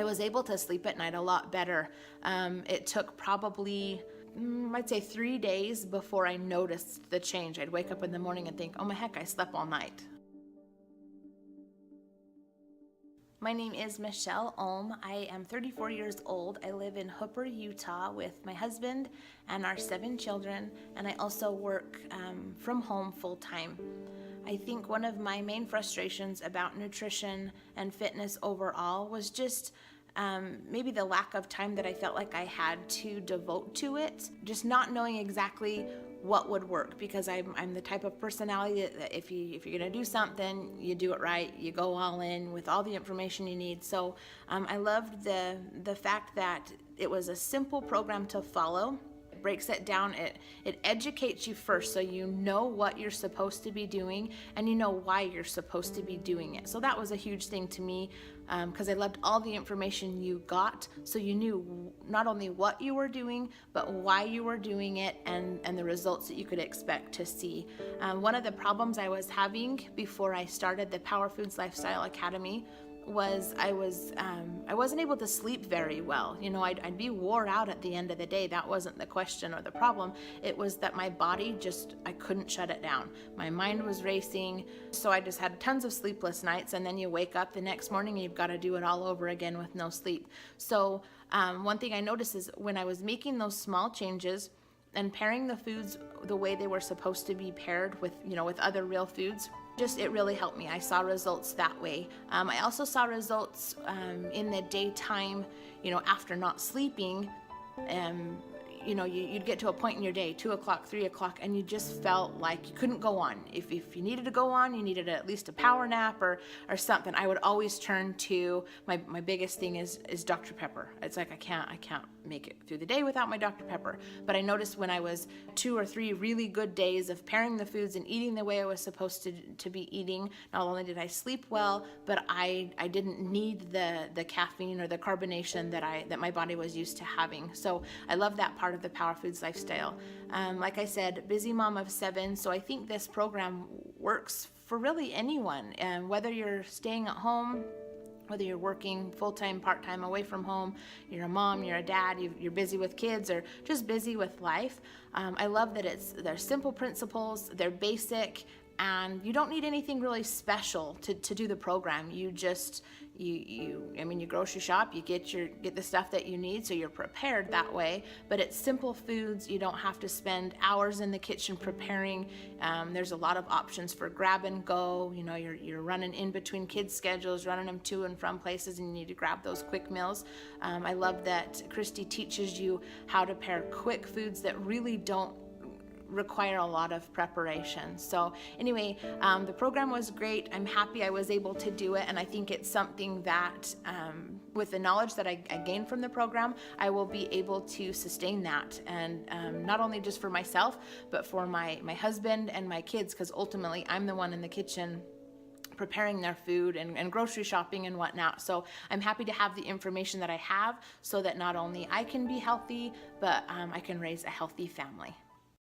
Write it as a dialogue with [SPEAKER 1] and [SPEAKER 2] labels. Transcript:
[SPEAKER 1] I was able to sleep at night a lot better. It took probably, I'd say 3 days before I noticed the change. I'd wake up in the morning and think, oh my heck, I slept all night. My name is Michelle Ohm. I am 34 years old. I live in Hooper, Utah with my husband and our 7 children, and I also work from home full time. I think one of my main frustrations about nutrition and fitness overall was just maybe the lack of time that I felt like I had to devote to it, just not knowing exactly what would work, because I'm the type of personality that if you're gonna do something, you do it right, you go all in with all the information you need. So I loved the fact that it was a simple program to follow. It breaks it down, it educates you first so you know what you're supposed to be doing and you know why you're supposed to be doing it. So that was a huge thing to me, because I loved all the information you got, so you knew not only what you were doing, but why you were doing it and the results that you could expect to see. One of the problems I was having before I started the Power Foods Lifestyle Academy was I wasn't able to sleep very well. You know, I'd be wore out at the end of the day. That wasn't the question or the problem. It was that my body I couldn't shut it down. My mind was racing, so I just had tons of sleepless nights, and then you wake up the next morning and you've got to do it all over again with no sleep. So one thing I noticed is when I was making those small changes and pairing the foods the way they were supposed to be paired with, with other real foods, it really helped me. I saw results that way. I also saw results in the daytime, after not sleeping. You'd get to a point in your day, 2 o'clock, 3 o'clock, and you just felt like you couldn't go on. If you needed to go on, you needed at least a power nap or something. I would always turn to my biggest thing is Dr. Pepper. It's like I can't make it through the day without my Dr. Pepper. But I noticed when I was 2 or 3 really good days of pairing the foods and eating the way I was supposed to be eating, not only did I sleep well, but I didn't need the caffeine or the carbonation that my body was used to having. So I love that part of the Power Foods lifestyle. Like I said, busy mom of 7, so I think this program works for really anyone, and whether you're staying at home, whether you're working full-time, part-time, away from home, you're a mom, you're a dad, you're busy with kids, or just busy with life. I love that they're simple principles, they're basic, and you don't need anything really special to do the program. You just you grocery shop, you get the stuff that you need, so you're prepared that way. But it's simple foods. You don't have to spend hours in the kitchen preparing. There's a lot of options for grab and go. You're running in between kids' schedules, running them to and from places, and you need to grab those quick meals. I love that Christy teaches you how to pair quick foods that really don't require a lot of preparation. So anyway, the program was great. I'm happy I was able to do it, and I think it's something that with the knowledge that I gained from the program, I will be able to sustain that, and not only just for myself, but for my husband and my kids, because ultimately I'm the one in the kitchen preparing their food and grocery shopping and whatnot. So I'm happy to have the information that I have so that not only I can be healthy, but I can raise a healthy family.